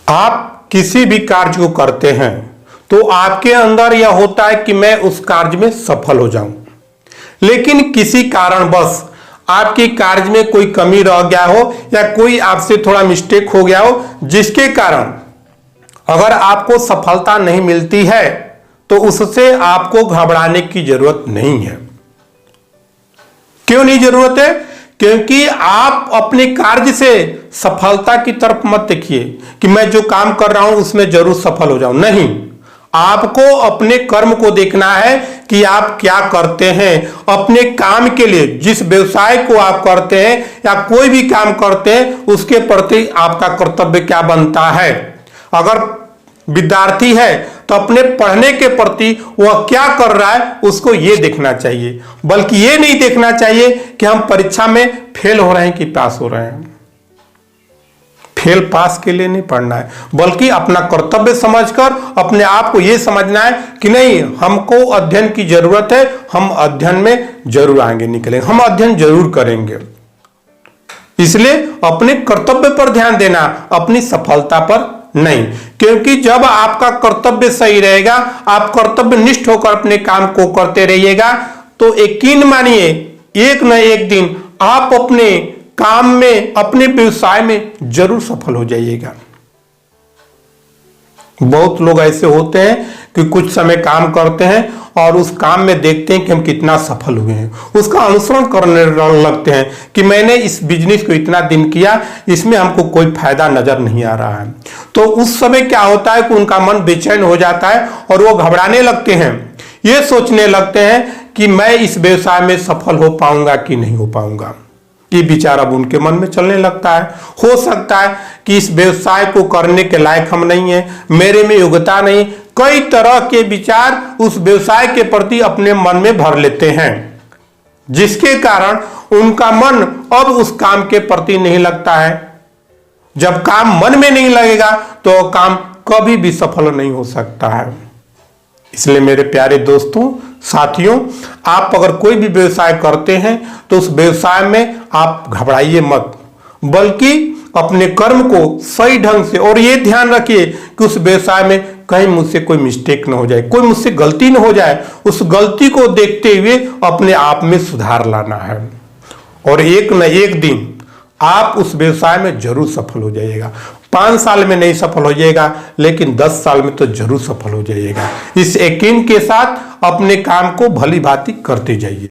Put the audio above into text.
आप किसी भी कार्य को करते हैं तो आपके अंदर यह होता है कि मैं उस कार्य में सफल हो जाऊं, लेकिन किसी कारणवश आपके कार्य में कोई कमी रह गया हो या कोई आपसे थोड़ा मिस्टेक हो गया हो, जिसके कारण अगर आपको सफलता नहीं मिलती है तो उससे आपको घबराने की जरूरत नहीं है। क्यों नहीं जरूरत है? क्योंकि आप अपने कार्य से सफलता की तरफ मत देखिए कि मैं जो काम कर रहा हूं उसमें जरूर सफल हो जाऊं। नहीं, आपको अपने कर्म को देखना है कि आप क्या करते हैं। अपने काम के लिए जिस व्यवसाय को आप करते हैं या कोई भी काम करते हैं उसके प्रति आपका कर्तव्य क्या बनता है। अगर विद्यार्थी है तो अपने पढ़ने के प्रति वह क्या कर रहा है उसको यह देखना चाहिए, बल्कि यह नहीं देखना चाहिए कि हम परीक्षा में फेल हो रहे हैं कि पास हो रहे हैं। फेल पास के लिए नहीं पढ़ना है, बल्कि अपना कर्तव्य समझकर अपने आप को यह समझना है कि नहीं, हमको अध्ययन की जरूरत है, हम अध्ययन में जरूर आगे निकलेंगे, हम अध्ययन जरूर करेंगे। इसलिए अपने कर्तव्य पर ध्यान देना, अपनी सफलता पर नहीं। क्योंकि जब आपका कर्तव्य सही रहेगा, आप कर्तव्य निष्ठ होकर अपने काम को करते रहिएगा, तो यकीन मानिए एक न एक दिन आप अपने काम में, अपने व्यवसाय में जरूर सफल हो जाइएगा। बहुत लोग ऐसे होते हैं कि कुछ समय काम करते हैं और उस काम में देखते हैं कि हम कितना सफल हुए हैं, उसका अनुसरण करने लगते हैं कि मैंने इस बिजनेस को इतना दिन किया, इसमें हमको कोई फायदा नजर नहीं आ रहा है। तो उस समय क्या होता है कि उनका मन बेचैन हो जाता है और वो घबराने लगते हैं, ये सोचने लगते हैं कि मैं इस व्यवसाय में सफल हो पाऊंगा कि नहीं हो पाऊंगा। ये विचार अब उनके मन में चलने लगता है। हो सकता है कि इस व्यवसाय को करने के लायक हम नहीं है, मेरे में योग्यता नहीं, कई तरह के विचार उस व्यवसाय के प्रति अपने मन में भर लेते हैं, जिसके कारण उनका मन अब उस काम के प्रति नहीं लगता है। जब काम मन में नहीं लगेगा तो काम कभी भी सफल नहीं हो सकता है। इसलिए मेरे प्यारे दोस्तों, साथियों, आप अगर कोई भी व्यवसाय करते हैं तो उस व्यवसाय में आप घबराइए मत, बल्कि अपने कर्म को सही ढंग से, और ये ध्यान रखिए कि उस व्यवसाय में कहीं मुझसे कोई मिस्टेक न हो जाए, कोई मुझसे गलती न हो जाए। उस गलती को देखते हुए अपने आप में सुधार लाना है, और एक न एक दिन आप उस व्यवसाय में जरूर सफल हो जाइएगा। 5 साल में नहीं सफल हो जाएगा, लेकिन 10 साल में तो जरूर सफल हो जाइएगा। इस यकीन के साथ अपने काम को भली भांति करते जाइए।